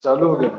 चालू हो गया।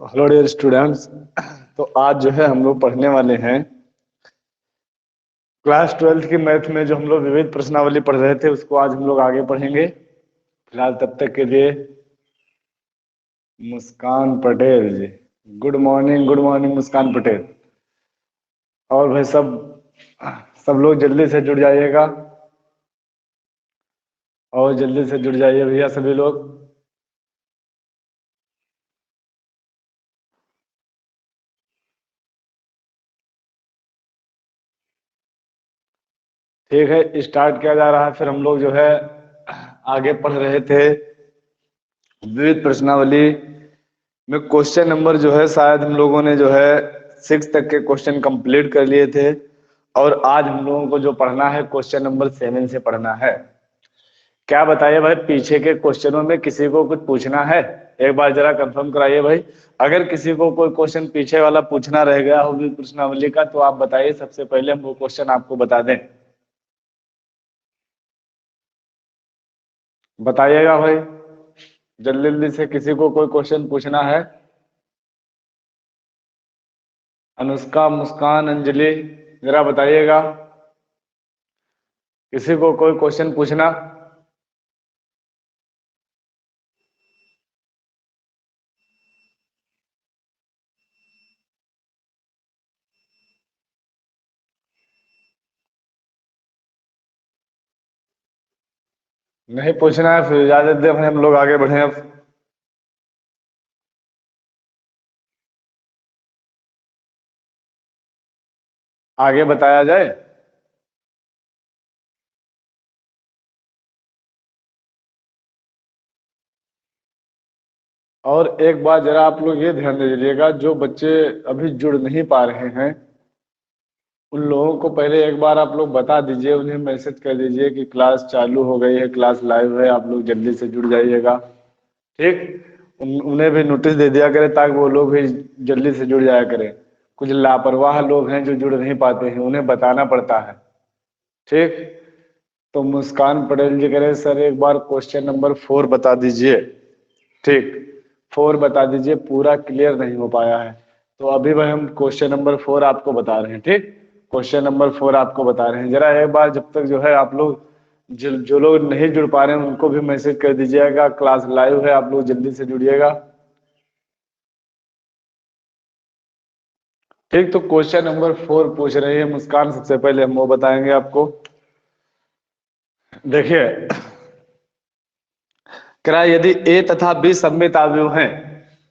Hello dear students. तो आज जो है हम लोग पढ़ने वाले हैं क्लास 12th की मैथ में जो हम लोग विविध प्रश्नावली पढ़ रहे थे उसको आज हम लोग आगे पढ़ेंगे। फिलहाल तब तक के लिए मुस्कान पटेल जी, गुड मॉर्निंग मुस्कान पटेल। और भाई सब लोग जल्दी से जुड़ जाइएगा और जल्दी से जुड़ जाइए भैया सभी लोग। ठीक है, स्टार्ट किया जा रहा है। फिर हम लोग जो है आगे पढ़ रहे थे विविध प्रश्नावली में क्वेश्चन नंबर जो है शायद हम लोगों ने जो है 6 तक के क्वेश्चन कंप्लीट कर लिए थे। और आज हम लोगों को जो पढ़ना है क्वेश्चन नंबर 7 से पढ़ना है। क्या बताइए भाई, पीछे के क्वेश्चनों में किसी को कुछ पूछना है? एक बार जरा कंफर्म कराइए भाई। अगर किसी को कोई क्वेश्चन पीछे वाला पूछना रह गया हो विविध प्रश्नावली का तो आप बताइए, सबसे पहले हम वो क्वेश्चन आपको बता दें। बताइएगा भाई, जल्दी जल्दी से किसी को कोई क्वेश्चन पूछना है। अनुष्का, मुस्कान, अंजलि, जरा बताइएगा किसी को कोई क्वेश्चन पूछना। नहीं पूछना है फिर इजाजत दे भाई, हम लोग आगे बढ़े अब। आगे बताया जाए। और एक बात जरा आप लोग ये ध्यान दे दीजिएगा, जो बच्चे अभी जुड़ नहीं पा रहे हैं उन लोगों को पहले एक बार आप लोग बता दीजिए, उन्हें मैसेज कर दीजिए कि क्लास चालू हो गई है, क्लास लाइव है, आप लोग जल्दी से जुड़ जाइएगा। ठीक, उन्हें भी नोटिस दे दिया करें ताकि वो लोग भी जल्दी से जुड़ जाया करें। कुछ लापरवाह लोग हैं जो जुड़ नहीं पाते हैं, उन्हें बताना पड़ता है। ठीक, तो मुस्कान पटेल जी कह रहे सर एक बार क्वेश्चन नंबर 4 बता दीजिए। ठीक, 4 बता दीजिए, पूरा क्लियर नहीं हो पाया है। तो अभी भाई हम क्वेश्चन नंबर 4 आपको बता रहे हैं। ठीक, क्वेश्चन नंबर 4 आपको बता रहे हैं। जरा एक बार जब तक जो है आप लोग जो लोग नहीं जुड़ पा रहे हैं उनको भी मैसेज कर दीजिएगा, क्लास लाइव है, आप लोग जल्दी से जुड़िएगा। ठीक, तो क्वेश्चन नंबर 4 पूछ रही है मुस्कान, सबसे पहले हम वो बताएंगे आपको। देखिए, कह रहा है यदि ए तथा बी सममित अवयव हैं।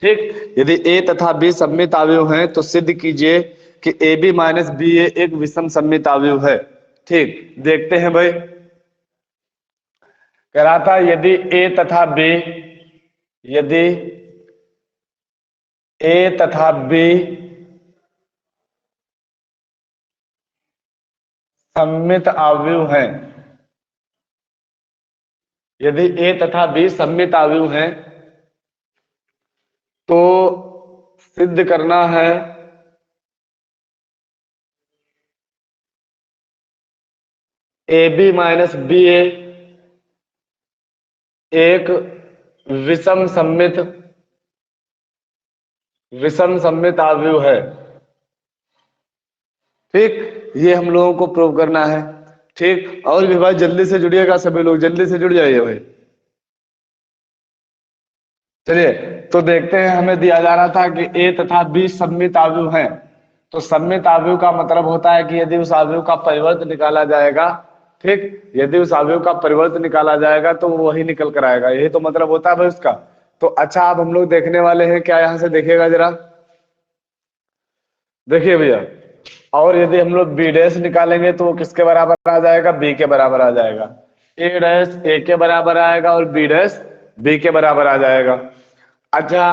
ठीक, यदि ए तथा बी सममित अवयव हैं तो सिद्ध कीजिए कि ए बी माइनस बी ए एक विषम सममित अवयव है। ठीक, देखते हैं भाई। कह रहा था यदि ए तथा बी, यदि ए तथा बी सममित अवयव हैं, यदि ए तथा बी सममित अवयव हैं तो सिद्ध करना है ए बी माइनस बी ए एक विषम सममित विषम सममित आव्यूह है। ठीक, ये हम लोगों को प्रूव करना है। ठीक, और भी भाई जल्दी से जुड़िएगा, सभी लोग जल्दी से जुड़ जाइए भाई। चलिए, तो देखते हैं, हमें दिया जा रहा था कि ए तथा बी सममित आव्यूह हैं। तो सममित आव्यूह का मतलब होता है कि यदि उस आव्यूह का परिवर्त निकाला जाएगा, ठीक, यदि उस आव्यूह का परिवर्त निकाला जाएगा तो वो वही निकल कर आएगा, यही तो मतलब होता है भाई उसका। तो अच्छा, अब हम लोग देखने वाले हैं क्या, यहां से देखिएगा जरा, देखिए भैया, और यदि हम लोग बी डैश निकालेंगे तो वो किसके बराबर आ जाएगा, बी के बराबर आ जाएगा। ए डैश ए के बराबर आएगा और बी डैश बी के बराबर आ जाएगा। अच्छा,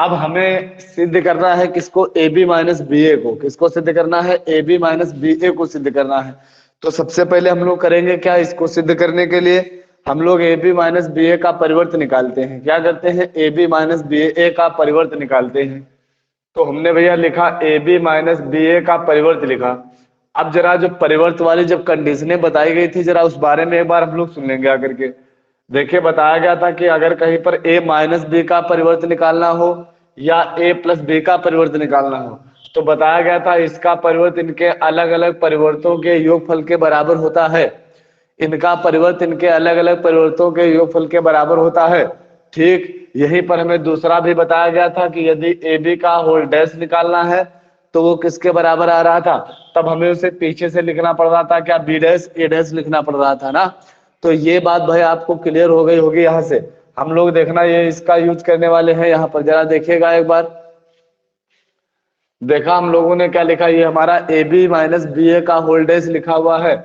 अब हमें सिद्ध करना है किसको, ए बी माइनस बी ए को, किसको सिद्ध करना है, ए बी माइनस बी ए को सिद्ध करना है। तो सबसे पहले हम लोग करेंगे क्या, इसको सिद्ध करने के लिए हम लोग ए बी माइनस बी ए का परिवर्त निकालते हैं। क्या करते हैं, ए बी माइनस बी ए का परिवर्त निकालते हैं। तो हमने भैया लिखा ए बी माइनस बी ए का परिवर्त लिखा। अब जरा जो परिवर्त वाली जब कंडीशनें बताई गई थी, जरा उस बारे में एक बार हम लोग सुन लेंगे आकर के। देखिए, बताया गया था कि अगर कहीं पर ए माइनस बी का परिवर्त निकालना हो या ए प्लस बी का परिवर्त निकालना हो, तो बताया गया था इसका परिवर्त इनके अलग अलग परिवर्तों के योगफल के बराबर होता है। इनका परिवर्त इनके अलग अलग परिवर्तों के योगफल के बराबर होता है। ठीक, यहीं पर हमें दूसरा भी बताया गया था कि यदि ए बी का होल डैश निकालना है तो वो किसके बराबर आ रहा था, तब हमें उसे पीछे से लिखना पड़ रहा था, क्या, बी डैश ए डैश लिखना पड़ रहा था ना। तो ये बात भाई आपको क्लियर हो गई होगी। यहाँ से हम लोग देखना ये इसका यूज करने वाले हैं। यहाँ पर जरा देखिएगा एक बार, देखा हम लोगों ने क्या लिखा, ये हमारा ए बी माइनस बी ए का होल डैश लिखा हुआ है।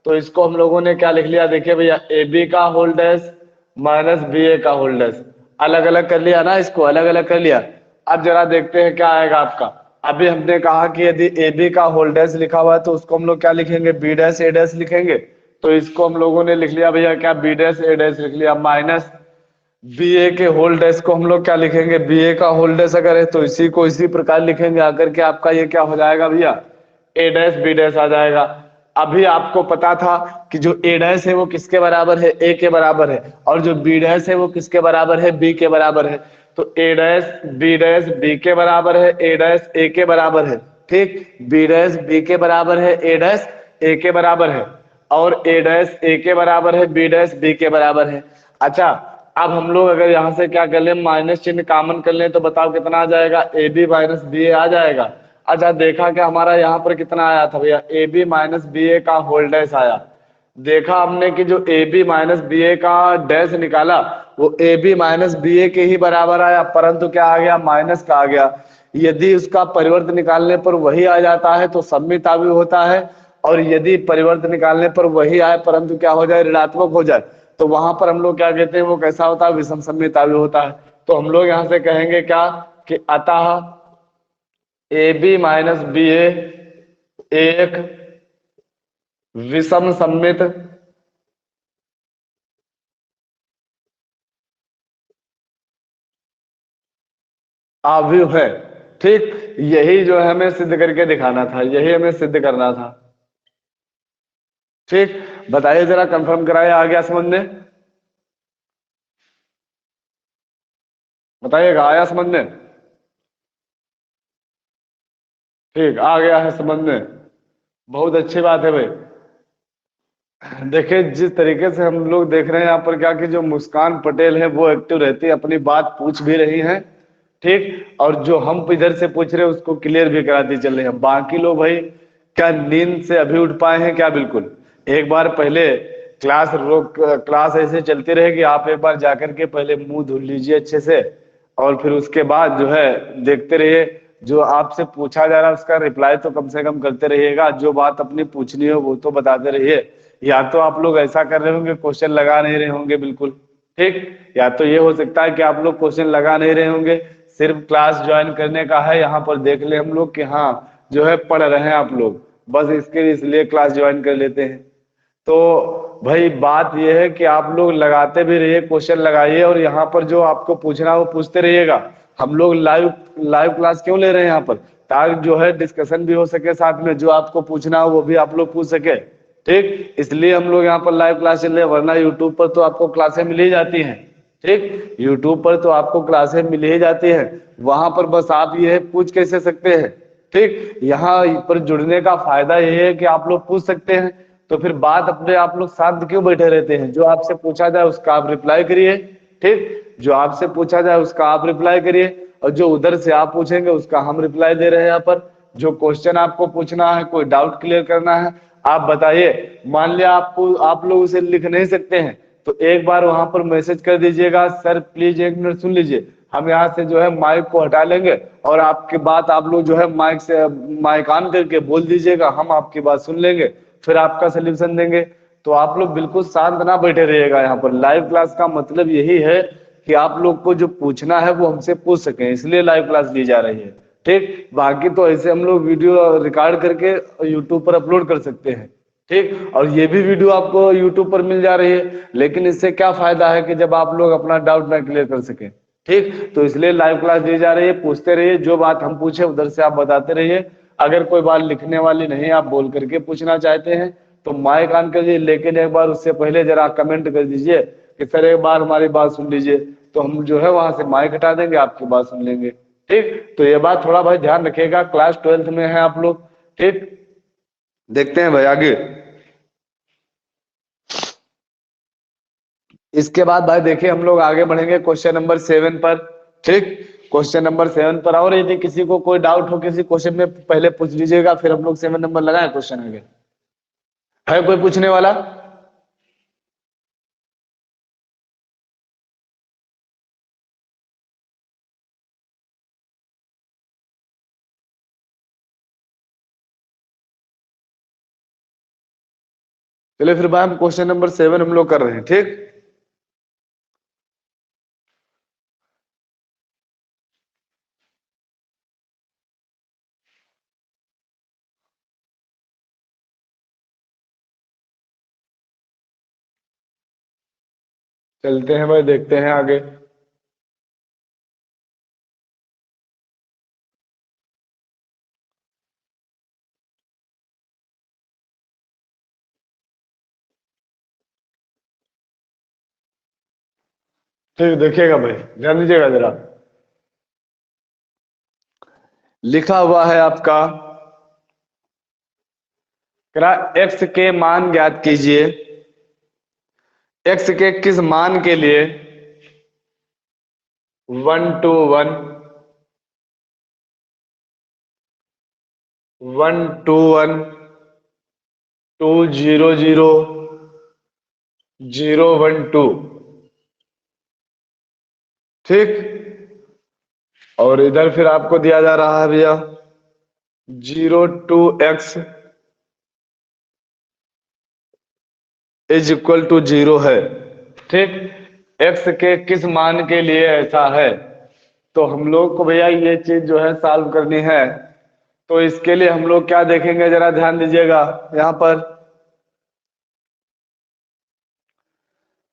तो इसको हम लोगों ने क्या लिख लिया, देखिए भैया, ए बी का होल डैश माइनस बी ए का होल डैश, अलग अलग कर लिया ना, इसको अलग अलग कर लिया। अब जरा देखते हैं क्या आएगा आपका। अभी हमने कहा कि यदि ए बी का होल डैश लिखा हुआ है तो उसको हम लोग क्या लिखेंगे, बी डैश ए डैश लिखेंगे। तो इसको हम लोगों ने लिख लिया भैया, क्या, बी डैश ए डैश लिख लिया, माइनस बी ए के होल डैश को हम लोग क्या लिखेंगे, बी ए का होल डैश अगर है तो इसी को इसी प्रकार लिखेंगे, आकर के आपका ये क्या हो जाएगा भैया, ए डैश बी डैश आ जाएगा। अभी आपको पता था कि जो ए डैश है वो किसके बराबर है, ए के बराबर है, और जो बी डैश है वो किसके बराबर है, बी के बराबर है। तो ए डैश बी के बराबर है, ए डैश ए के बराबर है। ठीक, बी डैश बी के बराबर है, ए डैश ए के बराबर है, और ए डैश ए के बराबर है, बी डैश बी के बराबर है। अच्छा, अब हम लोग अगर यहाँ से क्या कर ले, माइनस चिन्ह कॉमन कर ले, तो बताओ कितना आ जाएगा, ए बी माइनस बी ए आ जाएगा। अच्छा, देखा कि हमारा यहाँ पर कितना आया था भैया, ए बी माइनस बी ए का होल डैश आया। देखा हमने कि जो ए बी माइनस बी ए का डैश निकाला वो ए बी माइनस बी ए के ही बराबर आया, परंतु क्या आ गया, माइनस का आ गया। यदि उसका परिवर्त निकालने पर वही आ जाता है तो सममित आव्यूह होता है, और यदि परिवर्त निकालने पर वही आए परंतु क्या हो जाए, ऋणात्मक हो जाए, तो वहां पर हम लोग क्या कहते हैं, वो कैसा होता है, विषम सममित आव्यूह होता है। तो हम लोग यहाँ से कहेंगे क्या, कि अतः ए बी माइनस बी ए एक विषम सममित आव्यूह है। ठीक, यही जो है हमें सिद्ध करके दिखाना था, यही हमें सिद्ध करना था। ठीक, बताइए जरा, कंफर्म कराइए, आ गया समझ में, बताइएगा, आया समझ में, ठीक, आ गया है समझ में, बहुत अच्छी बात है भाई। देखिए, जिस तरीके से हम लोग देख रहे हैं यहाँ पर क्या, कि जो मुस्कान पटेल है वो एक्टिव रहती है, अपनी बात पूछ भी रही हैं। ठीक, और जो हम इधर से पूछ रहे हैं उसको क्लियर भी कराती चल रही है। बाकी लोग भाई क्या नींद से अभी उठ पाए हैं क्या, बिल्कुल। एक बार पहले क्लास ऐसे चलती रहेगी, आप एक बार जाकर के पहले मुंह धुल लीजिए अच्छे से, और फिर उसके बाद जो है देखते रहिए, जो आपसे पूछा जा रहा है उसका रिप्लाई तो कम से कम करते रहिएगा, जो बात अपनी पूछनी हो वो तो बताते रहिए। या तो आप लोग ऐसा कर रहे होंगे, क्वेश्चन लगा नहीं रहे होंगे बिल्कुल। ठीक, या तो ये हो सकता है कि आप लोग क्वेश्चन लगा नहीं रहे होंगे, सिर्फ क्लास ज्वाइन करने का है, यहाँ पर देख ले हम लोग कि हाँ जो है पढ़ रहे हैं आप लोग, बस इसके इसलिए क्लास ज्वाइन कर लेते हैं। तो भाई बात यह है कि आप लोग लगाते भी रहिए, क्वेश्चन लगाइए, और यहाँ पर जो आपको पूछना है वो पूछते रहिएगा। हम लोग लाइव लाइव क्लास क्यों ले रहे हैं यहाँ पर, ताकि जो है डिस्कशन भी हो सके, साथ में जो आपको पूछना हो वो भी आप लोग पूछ सके। ठीक, इसलिए हम लोग यहाँ पर लाइव क्लास चल रहे हैं, वरना यूट्यूब पर तो आपको क्लासें मिल ही जाती हैं। ठीक, यूट्यूब पर तो आपको क्लासें मिल ही जाती है, वहां पर बस आप ये पूछ कैसे सकते हैं। ठीक, यहाँ पर जुड़ने का फायदा ये है कि आप लोग पूछ सकते हैं, तो फिर बात अपने आप लोग शांत क्यों बैठे रहते हैं। जो आपसे पूछा जाए उसका आप रिप्लाई करिए। ठीक, जो आपसे पूछा जाए उसका आप रिप्लाई करिए, और जो उधर से आप पूछेंगे उसका हम रिप्लाई दे रहे हैं यहाँ पर। जो क्वेश्चन आपको पूछना है, कोई डाउट क्लियर करना है, आप बताइए। मान लिया आपको आप लोग उसे लिख नहीं सकते हैं, तो एक बार वहां पर मैसेज कर दीजिएगा, सर प्लीज एक मिनट सुन लीजिए, हम यहाँ से जो है माइक को हटा लेंगे, और आपकी बात आप लोग जो है माइक से माइक ऑन करके बोल दीजिएगा, हम आपकी बात सुन लेंगे, फिर आपका सोल्यूशन देंगे। तो आप लोग बिल्कुल शांत ना बैठे रहिएगा। यहाँ पर लाइव क्लास का मतलब यही है कि आप लोग को जो पूछना है वो हमसे पूछ सकें, इसलिए लाइव क्लास ली जा रही है। ठीक, बाकी तो ऐसे हम लोग वीडियो रिकॉर्ड करके यूट्यूब पर अपलोड कर सकते हैं। ठीक, और ये भी वीडियो आपको यूट्यूब पर मिल जा रही है, लेकिन इससे क्या फायदा है कि जब आप लोग अपना डाउट ना क्लियर कर सके। ठीक, तो इसलिए लाइव क्लास दी जा रही है, पूछते रहिए, जो बात हम पूछे उधर से आप बताते रहिए। अगर कोई बात लिखने वाली नहीं आप बोल करके पूछना चाहते हैं तो माइक ऑन करिए, लेकिन एक बार उससे पहले जरा कमेंट कर दीजिए कि सर एक बार हमारी बात सुन लीजिए, तो हम जो है वहां से माइक हटा देंगे, आपकी बात सुन लेंगे। ठीक, तो ये बात थोड़ा भाई ध्यान रखिएगा, क्लास 12th में है आप लोग। ठीक, देखते हैं भाई आगे। इसके बाद भाई देखिए हम लोग आगे बढ़ेंगे क्वेश्चन नंबर 7 पर। ठीक, क्वेश्चन नंबर 7 पर, और यदि किसी को कोई डाउट हो किसी क्वेश्चन में पहले पूछ लीजिएगा, फिर हम लोग 7 नंबर लगाए क्वेश्चन आगे। है कोई पूछने वाला? चलिए फिर भाई हम क्वेश्चन नंबर 7 हम लोग कर रहे हैं। ठीक, चलते हैं भाई, देखते हैं आगे। ठीक, देखिएगा भाई, ध्यान दीजिएगा जरा। लिखा हुआ है आपका, करा एक्स के मान ज्ञात कीजिए। एक्स के किस मान के लिए 1 to 1, 1 to 1, 2 0 0, 0 1 2। ठीक, और इधर फिर आपको दिया जा रहा है भैया 0 2 x इज इक्वल टू 0 है। ठीक, x के किस मान के लिए ऐसा है, तो हम लोग को भैया ये चीज जो है सॉल्व करनी है। तो इसके लिए हम लोग क्या देखेंगे, जरा ध्यान दीजिएगा। यहाँ पर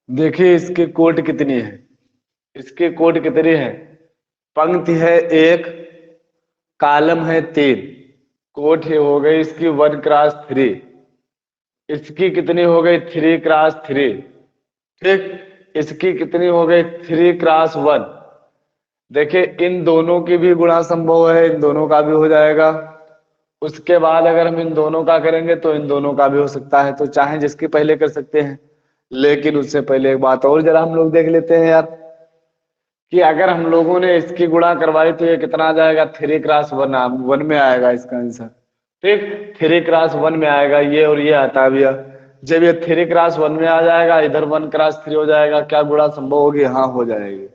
देखिए इसकी कोट कितनी है, इसकी कोट कितनी है, पंक्ति है 1, कॉलम है 3, कोट ही हो गई इसकी 1 x 3, इसकी कितनी हो गई 3 x 3। ठीक, इसकी कितनी हो गई 3 x 1। देखिए इन दोनों की भी गुणा संभव है, इन दोनों का भी हो जाएगा। उसके बाद अगर हम इन दोनों का करेंगे तो इन दोनों का भी हो सकता है, तो चाहे जिसकी पहले कर सकते हैं। लेकिन उससे पहले एक बात और जरा हम लोग देख लेते हैं यार, कि अगर हम लोगों ने इसकी गुणा करवाई तो ये कितना आ जाएगा, 3 x 1 1 में आएगा इसका आंसर। ठीक, 3 x 1 में आएगा ये, और ये आता है भैया। जब ये 3 x 1 में आ जाएगा, इधर 1 x 3 हो जाएगा, क्या गुणा संभव होगी? हाँ हो जाएगी।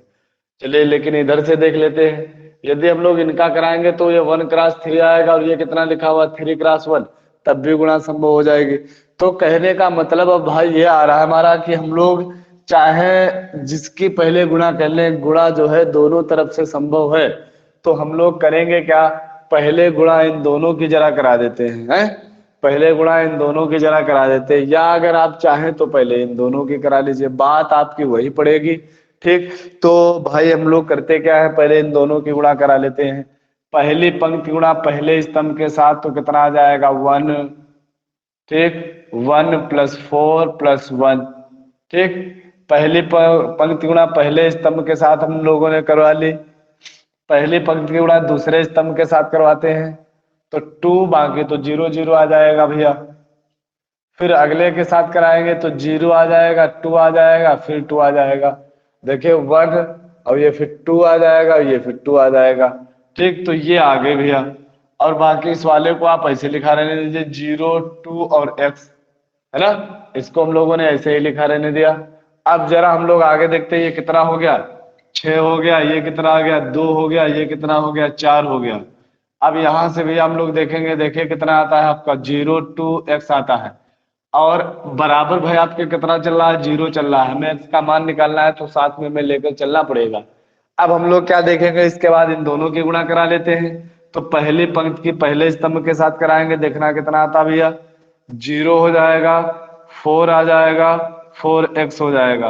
चलिए लेकिन इधर से देख लेते हैं, यदि हम लोग इनका कराएंगे तो ये 1 x 3 आएगा, और ये कितना लिखा हुआ 3 x 1, तब भी गुणा संभव हो जाएगी। तो कहने का मतलब अब भाई ये आ रहा है हमारा कि हम लोग चाहे जिसकी पहले गुणा कर लें, गुणा जो है दोनों तरफ से संभव है, तो हम लोग करेंगे क्या, पहले गुणा इन दोनों की जरा करा देते हैं। पहले गुणा इन दोनों की जरा करा देते हैं, या अगर आप चाहें तो पहले इन दोनों की करा लीजिए, बात आपकी वही पड़ेगी। ठीक, तो भाई हम लोग करते क्या है, पहले इन दोनों की गुणा करा लेते हैं। पहली पंक्ति गुणा पहले स्तंभ के साथ, तो कितना आ जाएगा 1। ठीक, 1 + 4 + 1। ठीक, पहली पंक्ति गुणा पहले स्तंभ के साथ हम लोगों ने करवा ली, पहली पंक्ति गुणा दूसरे स्तंभ के साथ करवाते हैं तो 2, बाकी तो 0 0 आ जाएगा भैया। फिर अगले के साथ कराएंगे तो 0 आ जाएगा, 2 आ जाएगा, फिर 2 आ जाएगा। देखिए 1 और ये फिर 2 आ जाएगा, ये फिर 2 आ जाएगा। ठीक, तो ये आ गए भैया। और बाकी इस वाले को आप ऐसे लिखा रहने दीजिए 0 2 और x, है ना। इसको हम लोगों ने ऐसे ही लिखा रहने दिया। अब जरा हम लोग आगे देखते हैं ये कितना हो गया, 6 हो गया, ये कितना आ गया 2 हो गया, ये कितना हो गया 4 हो गया। अब यहां से भी हम लोग देखेंगे, देखिए कितना आता है आपका 0 2 x आता है। और बराबर भाई आपके कितना चल रहा है, 0 चल रहा है। हमें x का मान निकालना है तो साथ में लेकर चलना पड़ेगा। अब हम लोग क्या देखेंगे, इसके बाद इन दोनों की गुणा करा लेते हैं। तो पहली पंक्ति की पहले स्तंभ के साथ कराएंगे, देखना कितना आता भैया, 0 हो जाएगा, 4 आ जाएगा, 4x हो जाएगा।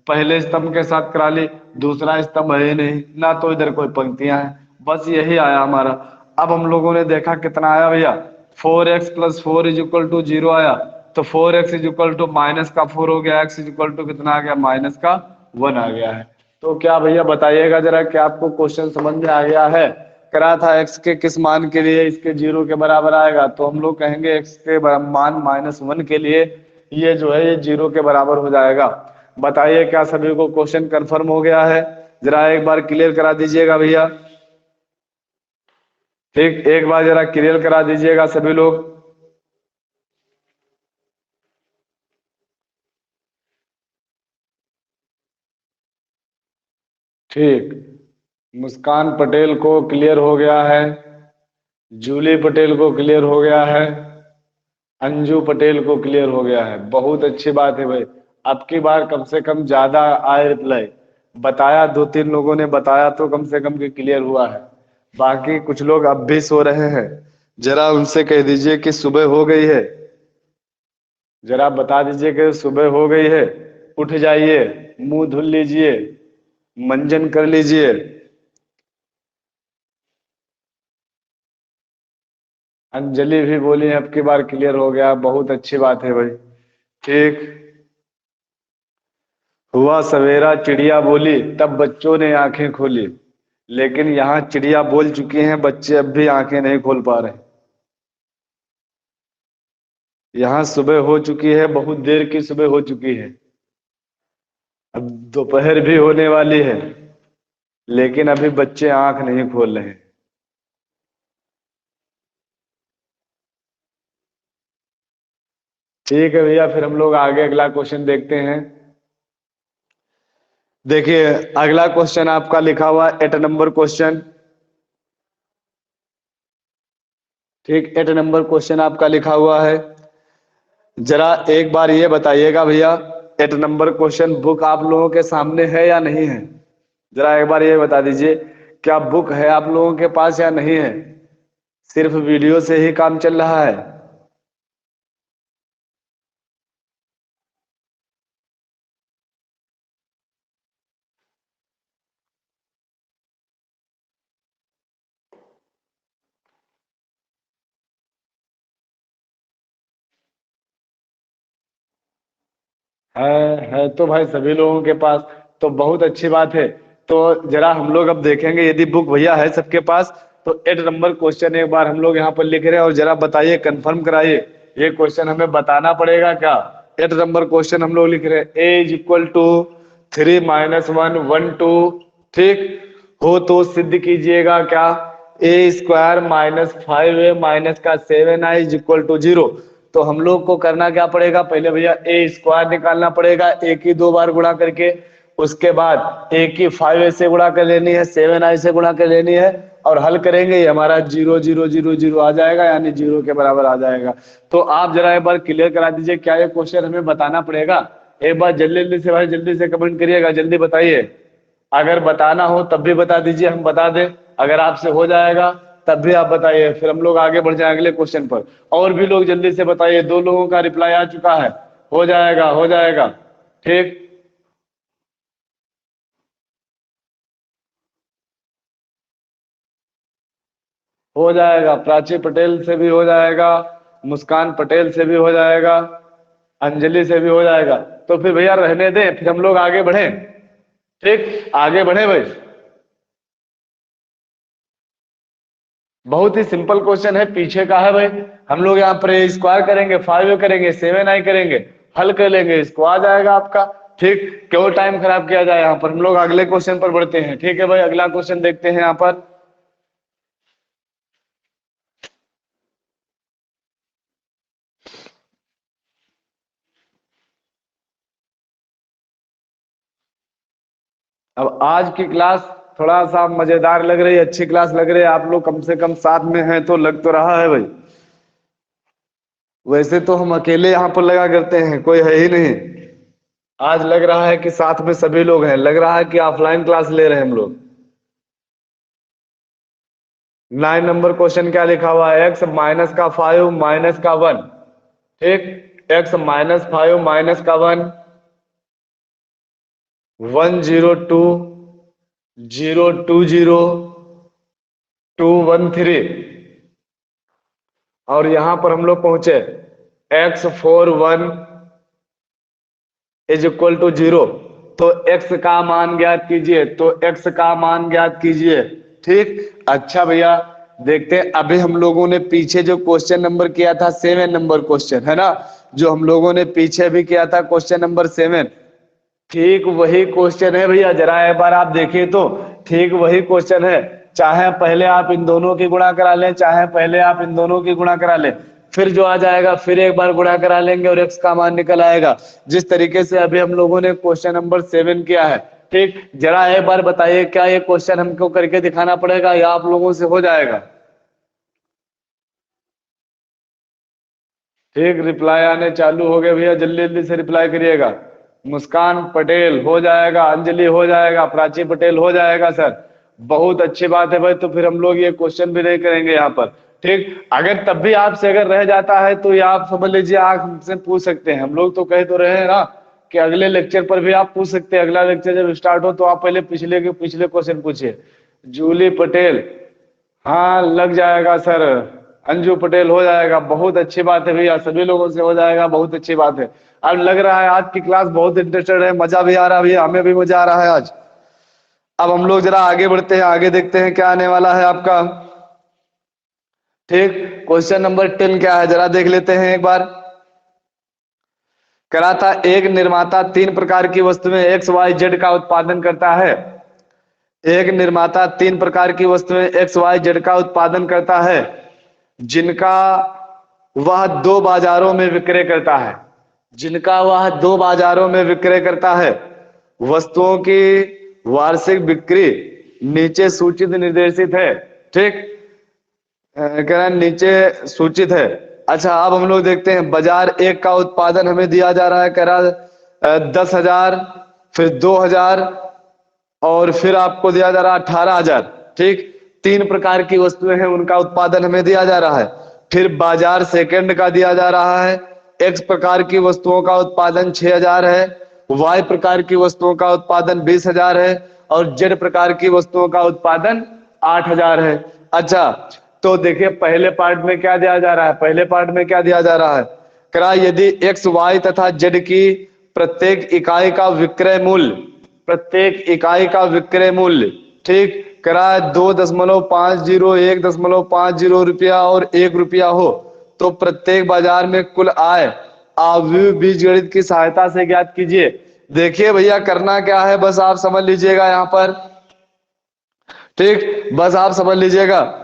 पहले स्तंभ के साथ करा ली, दूसरा स्तंभ है ही नहीं ना, तो इधर कोई पंक्तियां हैं, बस यही आया हमारा। अब हम लोगों ने देखा कितना आया भैया, 4x + 4 = 0 आया। तो 4x = माइनस का 4 हो गया, x कितना आ गया, -1 आ गया है। तो क्या भैया बताइएगा जरा कि आपको क्वेश्चन समझ में आ गया है। करा था x के किस मान के लिए इसके 0 के बराबर आएगा, तो हम लोग कहेंगे x के मान -1 के लिए ये जो है ये 0 के बराबर हो जाएगा। बताइए क्या सभी को क्वेश्चन कंफर्म हो गया है, जरा एक बार क्लियर करा दीजिएगा भैया। ठीक, एक बार जरा क्लियर करा दीजिएगा सभी लोग। ठीक, मुस्कान पटेल को क्लियर हो गया है, जूली पटेल को क्लियर हो गया है, अंजू पटेल को क्लियर हो गया है। बहुत अच्छी बात है भाई, अब की बार कम से कम ज्यादा आए रिप्लाई। बताया, 2 3 लोगों ने बताया तो कम से कम कि क्लियर हुआ है। बाकी कुछ लोग अब भी सो रहे हैं, जरा उनसे कह दीजिए कि सुबह हो गई है, जरा बता दीजिए कि सुबह हो गई है, उठ जाइए, मुंह धुल लीजिए, मंजन कर लीजिए। अंजलि भी बोली है अब की बार क्लियर हो गया, बहुत अच्छी बात है भाई। ठीक, हुआ सवेरा चिड़िया बोली, तब बच्चों ने आंखें खोली। लेकिन यहाँ चिड़िया बोल चुकी हैं, बच्चे अब भी आंखें नहीं खोल पा रहे। यहाँ सुबह हो चुकी है, बहुत देर की सुबह हो चुकी है, अब दोपहर भी होने वाली है, लेकिन अभी बच्चे आंख नहीं खोल रहे। ठीक है भैया, फिर हम लोग आगे अगला क्वेश्चन देखते हैं। देखिए अगला क्वेश्चन आपका लिखा हुआ 8 नंबर क्वेश्चन। ठीक, 8 नंबर क्वेश्चन आपका लिखा हुआ है। जरा एक बार ये बताइएगा भैया, 8 नंबर क्वेश्चन बुक आप लोगों के सामने है या नहीं है, जरा एक बार ये बता दीजिए, क्या बुक है आप लोगों के पास या नहीं है, सिर्फ वीडियो से ही काम चल रहा है। है तो भाई सभी लोगों के पास, तो बहुत अच्छी बात है। तो जरा हम लोग अब देखेंगे, यदि बुक भैया है सबके पास तो 8 नंबर क्वेश्चन एक बार हम लोग यहाँ पर लिख रहे हैं, और जरा बताइए, कंफर्म कराइए, ये क्वेश्चन हमें बताना पड़ेगा क्या। 8 नंबर क्वेश्चन हम लोग लिख रहे हैं, a = 3 - 1 1 2। ठीक, हो तो सिद्ध कीजिएगा क्या, a² - 5a - का 7i = 0। तो हम लोग को करना क्या पड़ेगा, पहले भैया a² निकालना पड़ेगा, a की 2 बार गुणा करके, उसके बाद a की 5a से गुणा कर लेनी है, 7i से गुणा कर लेनी है, और हल करेंगे, ये हमारा 0 0 0 0 आ जाएगा, यानी 0 के बराबर आ जाएगा। तो आप जरा एक बार क्लियर करा दीजिए, क्या ये क्वेश्चन हमें बताना पड़ेगा। एक बार जल्दी जल्दी से भाई, जल्दी से कमेंट करिएगा, जल्दी बताइए। अगर बताना हो तब भी बता दीजिए, हम बता दें। अगर आपसे हो जाएगा तब भी आप बताइए, फिर हम लोग आगे बढ़ जाए अगले क्वेश्चन पर। और भी लोग जल्दी से बताइए, 2 लोगों का रिप्लाई आ चुका है, हो जाएगा हो जाएगा। ठीक, हो जाएगा, प्राची पटेल से भी हो जाएगा, मुस्कान पटेल से भी हो जाएगा। अंजलि से भी हो जाएगा। तो फिर भैया रहने दें, फिर हम लोग आगे बढ़े। ठीक, आगे बढ़े भाई। बहुत ही सिंपल क्वेश्चन है, पीछे का है भाई। हम लोग यहाँ पर स्क्वायर करेंगे, 5 करेंगे, 7 करेंगे, हल कर लेंगे, इसको आ जाएगा आपका। ठीक, क्यों टाइम खराब किया जाए। यहाँ पर हम लोग अगले क्वेश्चन पर बढ़ते हैं। ठीक है भाई, अगला क्वेश्चन देखते हैं यहाँ पर। अब आज की क्लास थोड़ा सा मजेदार लग रही है, अच्छी क्लास लग रही है। आप लोग कम से कम साथ में हैं तो लग तो रहा है भाई। वैसे तो हम अकेले यहाँ पर लगा करते हैं, कोई है ही नहीं। आज लग रहा है कि साथ में सभी लोग हैं, लग रहा है कि ऑफलाइन क्लास ले रहे हैं हम लोग। 9 नंबर क्वेश्चन क्या लिखा हुआ है, एक्स माइनस का 5 माइनस का 1। ठीक, एक्स माइनस 5 माइनस का 1, 102 020 213। और यहां पर हम लोग पहुंचे x41 इज इक्वल टू 0। तो x का मान ज्ञात कीजिए, तो x का मान ज्ञात कीजिए। ठीक, अच्छा भैया देखते हैं। अभी हम लोगों ने पीछे जो क्वेश्चन नंबर किया था 7 नंबर क्वेश्चन है ना, जो हम लोगों ने पीछे भी किया था क्वेश्चन नंबर 7, ठीक वही क्वेश्चन है भैया। जरा एक बार आप देखिए तो ठीक वही क्वेश्चन है। चाहे पहले आप इन दोनों की गुणा करा लें, चाहे पहले आप इन दोनों की गुणा करा लें, फिर जो आ जाएगा फिर एक बार गुणा करा लेंगे और x का मान निकल आएगा। जिस तरीके से अभी हम लोगों ने क्वेश्चन नंबर 7 किया है। ठीक, जरा एक बार बताइए क्या ये क्वेश्चन हमको करके दिखाना पड़ेगा या आप लोगों से हो जाएगा। ठीक, रिप्लाई आने चालू हो गए भैया, जल्दी जल्दी से रिप्लाई करिएगा। मुस्कान पटेल हो जाएगा, अंजलि हो जाएगा, प्राची पटेल हो जाएगा सर। बहुत अच्छी बात है भाई, तो फिर हम लोग ये क्वेश्चन भी नहीं करेंगे यहाँ पर। ठीक, अगर तब भी आपसे अगर रह जाता है तो ये आप समझ लीजिए आप हमसे पूछ सकते हैं। हम लोग तो कह तो रहे हैं ना कि अगले लेक्चर पर भी आप पूछ सकते हैं। अगला लेक्चर जब स्टार्ट हो तो आप पहले पिछले के पिछले क्वेश्चन पूछिए। जूली पटेल, हाँ लग जाएगा सर। अंजू पटेल हो जाएगा, बहुत अच्छी बात है भैया, सभी लोगों से हो जाएगा, बहुत अच्छी बात है। अब लग रहा है आज की क्लास बहुत इंटरेस्टेड है, मजा भी आ रहा है भैया, हमें भी मजा आ रहा है आज। अब हम लोग जरा आगे बढ़ते हैं, आगे देखते हैं क्या आने वाला है आपका। ठीक, क्वेश्चन नंबर 10 क्या है जरा देख लेते हैं एक बार। करा था एक निर्माता 3 प्रकार की वस्तुएं एक्स वाई जेड का उत्पादन करता है। एक निर्माता 3 प्रकार की वस्तुएं एक्स वाई जेड का उत्पादन करता है, जिनका वह 2 बाजारों में विक्रय करता है। जिनका वह 2 बाजारों में विक्रय करता है। वस्तुओं की वार्षिक बिक्री नीचे सूचित निर्देशित है। ठीक, कह रहा है नीचे सूचित है। अच्छा, अब हम लोग देखते हैं बाजार एक का उत्पादन हमें दिया जा रहा है, कह रहा 10,000, फिर 2,000 और फिर आपको दिया जा रहा है 18,000। ठीक, 3 प्रकार की वस्तुएं हैं, उनका उत्पादन हमें दिया जा रहा है। फिर बाजार सेकंड का दिया जा रहा है, एक्स प्रकार की वस्तुओं का उत्पादन 6,000 है, वाई प्रकार की वस्तुओं का उत्पादन 20,000 है और जेड प्रकार की वस्तुओं का उत्पादन 8,000 है। अच्छा, तो देखिए पहले पार्ट में क्या दिया जा रहा है, पहले पार्ट में क्या दिया जा रहा है, करा यदि एक्स वाई तथा जेड की प्रत्येक इकाई का विक्रय मूल्य, प्रत्येक इकाई का विक्रय मूल्य, ठीक, करा 2.50, 1.50 रुपया और 1 रुपया हो, तो प्रत्येक बाजार में कुल आय आव्यूह बीजगणित की सहायता से ज्ञात कीजिए। देखिए भैया करना क्या है, बस आप समझ लीजिएगा यहाँ पर। ठीक, बस आप समझ लीजिएगा,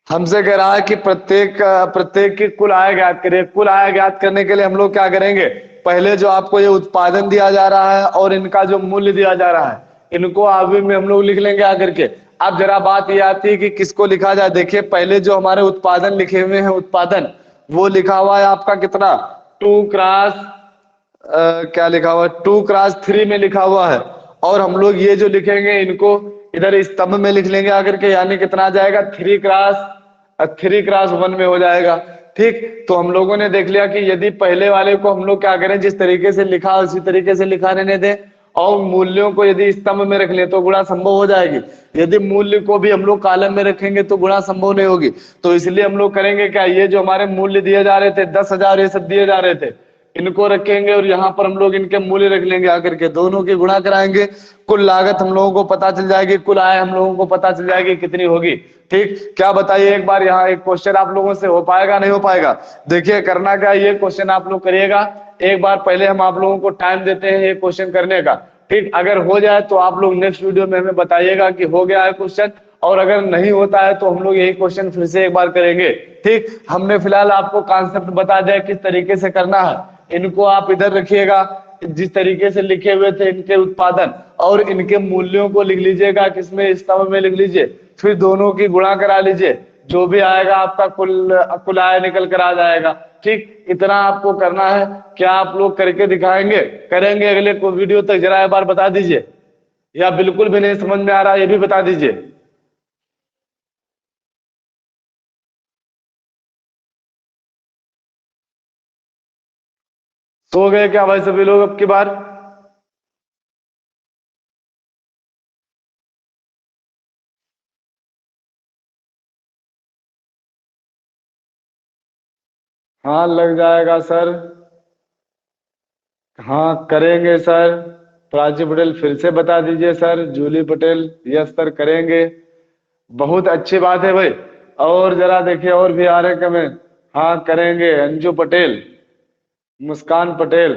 हमसे कह रहा है कि प्रत्येक की कुल आय ज्ञात करिए। कुल आय ज्ञात करने के लिए हम लोग क्या करेंगे, पहले जो आपको ये उत्पादन दिया जा रहा है और इनका जो मूल्य दिया जा रहा है, इनको आगे में हम लोग लिख लेंगे आकर के। अब जरा बात ये आती है कि किसको लिखा जाए। देखिए पहले जो हमारे उत्पादन लिखे हुए हैं, उत्पादन वो लिखा हुआ है आपका कितना, 2 क्रॉस क्या लिखा हुआ है, 2 क्रॉस 3 में लिखा हुआ है। और हम लोग ये जो लिखेंगे इनको इधर स्तंभ में लिख लेंगे आकर के, यानी कितना आ जाएगा 3 क्रॉस 1 में हो जाएगा। ठीक, तो हम लोगों ने देख लिया कि यदि पहले वाले को हम लोग क्या करें, जिस तरीके से लिखा उसी तरीके से लिखा रहने दें और मूल्यों को यदि स्तंभ में रख ले तो गुणा संभव हो जाएगी। यदि मूल्य को भी हम लोग कॉलम में रखेंगे तो गुणा संभव नहीं होगी। तो इसलिए हम लोग करेंगे क्या, ये जो हमारे मूल्य दिए जा रहे थे 10,000 ये सब दिए जा रहे थे, इनको रखेंगे और यहाँ पर हम लोग इनके मूल्य रख लेंगे आकर के, दोनों की गुणा कराएंगे, कुल लागत हम लोगों को पता चल जाएगी, कुल आय हम लोगों को पता चल जाएगी कितनी होगी। ठीक, क्या बताइए एक बार, यहाँ एक क्वेश्चन आप लोगों से हो पाएगा नहीं हो पाएगा? देखिए करना क्या, ये क्वेश्चन आप लोग करिएगा एक बार, पहले हम आप लोगों को टाइम देते हैं ये क्वेश्चन करने का। ठीक, अगर हो जाए तो आप लोग नेक्स्ट वीडियो में हमें बताइएगा कि हो गया है क्वेश्चन, और अगर नहीं होता है तो हम लोग यही क्वेश्चन फिर से एक बार करेंगे। ठीक, हमने फिलहाल आपको कॉन्सेप्ट बता दिया किस तरीके से करना है। इनको आप इधर रखिएगा, जिस तरीके से लिखे हुए थे इनके उत्पादन और इनके मूल्यों को लिख लीजिएगा, किसमें, स्तंभ में लिख लीजिए, फिर दोनों की गुणा करा लीजिए, जो भी आएगा आपका कुल आय निकल कर आ जाएगा। ठीक, इतना आपको करना है। क्या आप लोग करके दिखाएंगे, करेंगे अगले को वीडियो तक? जरा एक बार बता दीजिए, या बिल्कुल भी नहीं समझ में आ रहा ये भी बता दीजिए। सो गए क्या भाई सभी लोग अब की बार? हाँ लग जाएगा सर। हाँ करेंगे सर। प्राची पटेल फिर से बता दीजिए sir. Julie Patel, yes sir करेंगे। बहुत अच्छी बात है भाई। और जरा देखिए और भी आ रहे कमेंट। हाँ करेंगे। अंजू पटेल, मुस्कान पटेल,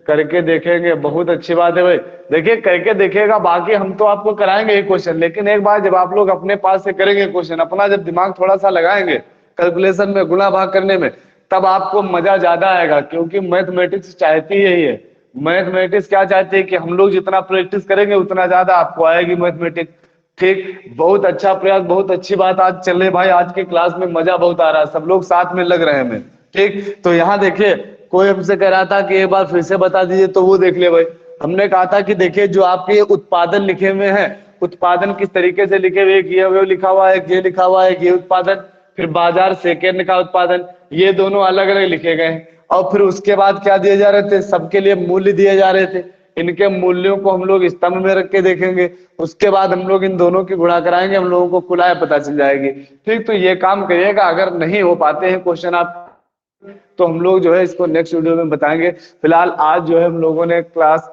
करके देखेंगे। बहुत अच्छी बात है भाई। देखिए करके देखिएगा, बाकी हम तो आपको कराएंगे ये क्वेश्चन, लेकिन एक बार जब आप लोग अपने पास से करेंगे क्वेश्चन, अपना जब दिमाग थोड़ा सा लगाएंगे कैलकुलेशन में, गुणा भाग करने में, तब आपको मजा ज्यादा आएगा, क्योंकि मैथमेटिक्स चाहती है यही है। मैथमेटिक्स क्या चाहती है कि हम लोग जितना प्रैक्टिस करेंगे उतना ज्यादा आपको आएगी मैथमेटिक्स। ठीक, बहुत अच्छा प्रयास, बहुत अच्छी बात आज चल रही भाई। आज की क्लास में मजा बहुत आ रहा है, सब लोग साथ में लग रहे हैं हमें। ठीक, तो यहाँ देखिए कोई हमसे कह रहा था कि एक बार फिर से बता दीजिए, तो वो देख ले भाई। हमने कहा था कि देखिए जो आपके उत्पादन लिखे हुए हैं, उत्पादन किस तरीके से लिखे हुए, ये वो लिखा हुआ है, ये लिखा हुआ है, ये उत्पादन, फिर बाजार सेकेंड का उत्पादन, ये दोनों अलग अलग लिखे गए हैं। और फिर उसके बाद क्या दिए जा रहे थे, सबके लिए मूल्य दिए जा रहे थे। इनके मूल्यों को हम लोग स्तंभ में रख के देखेंगे, उसके बाद हम लोग इन दोनों की गुणा कराएंगे, हम लोगों को कुल आय पता चल जाएगी। ठीक, तो ये काम करिएगा। अगर नहीं हो पाते हैं क्वेश्चन आप, तो हम लोग जो है इसको नेक्स्ट वीडियो में बताएंगे। फिलहाल आज जो है हम लोगों ने क्लास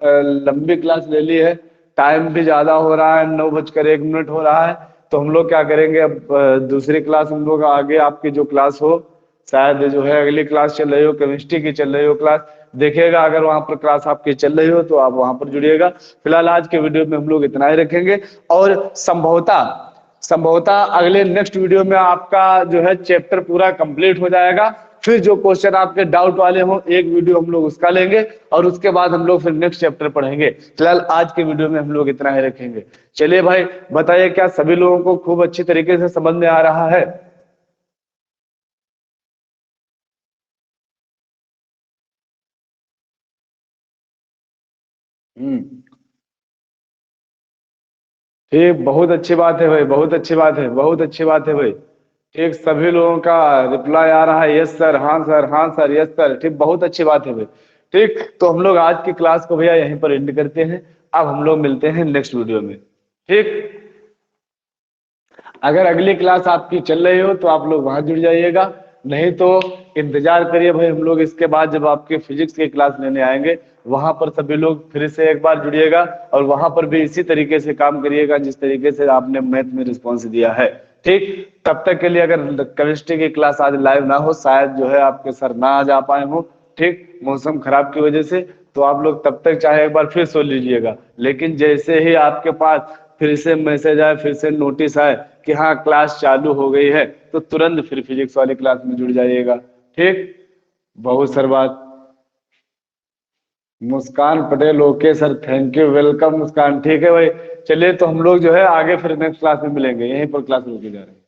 लंबी क्लास ले ली है, टाइम भी ज्यादा हो रहा है, 9:01 हो रहा है। तो हम लोग क्या करेंगे, अब दूसरी क्लास हम लोग आगे, आपकी जो क्लास हो, शायद जो है अगली क्लास चल रही हो, केमिस्ट्री की चल रही हो क्लास, देखिएगा अगर वहां पर क्लास आपकी चल रही हो तो आप वहां पर जुड़िएगा। फिलहाल आज के वीडियो में हम लोग इतना ही रखेंगे, और संभवतः संभवतः अगले नेक्स्ट वीडियो में आपका जो है चैप्टर पूरा कंप्लीट हो जाएगा। फिर जो क्वेश्चन आपके डाउट वाले हो, एक वीडियो हम लोग उसका लेंगे, और उसके बाद हम लोग फिर नेक्स्ट चैप्टर पढ़ेंगे। फिलहाल आज के वीडियो में हम लोग इतना ही रखेंगे। चलिए भाई बताइए, क्या सभी लोगों को खूब अच्छी तरीके से समझ में आ रहा है? हम्म। ठीक, बहुत अच्छी बात है भाई, बहुत अच्छी बात है, बहुत अच्छी बात है भाई। ठीक, सभी लोगों का रिप्लाई आ रहा है, यस सर, हाँ सर, हाँ सर, यस सर। ठीक, बहुत अच्छी बात है भाई। ठीक, तो हम लोग आज की क्लास को भैया यहीं पर एंड करते हैं। अब हम लोग मिलते हैं नेक्स्ट वीडियो में। ठीक, अगर अगली क्लास आपकी चल रही हो तो आप लोग वहां जुड़ जाइएगा, नहीं तो इंतजार करिए भाई, हम लोग इसके बाद जब आपके फिजिक्स की क्लास लेने आएंगे, वहां पर सभी लोग फिर से एक बार जुड़िएगा, और वहां पर भी इसी तरीके से काम करिएगा जिस तरीके से आपने मैथ में रिस्पॉन्स दिया है। ठीक, तब तक के लिए, अगर केमिस्ट्री की क्लास आज लाइव ना हो, शायद जो है आपके सर ना आ जा पाए हो, ठीक, मौसम खराब की वजह से, तो आप लोग तब तक चाहे एक बार फिर सो लीजिएगा, लेकिन जैसे ही आपके पास फिर से मैसेज आए, फिर से नोटिस आए कि हाँ क्लास चालू हो गई है, तो तुरंत फिर फिजिक्स वाली क्लास में जुड़ जाइएगा। ठीक, बहुत सर बात। Muskan Patel, okay sir, thank you, welcome Muskan. ठीक है भाई, चलिए तो हम लोग जो है आगे फिर नेक्स्ट क्लास में मिलेंगे, यहीं पर क्लास रुके जा रहे हैं।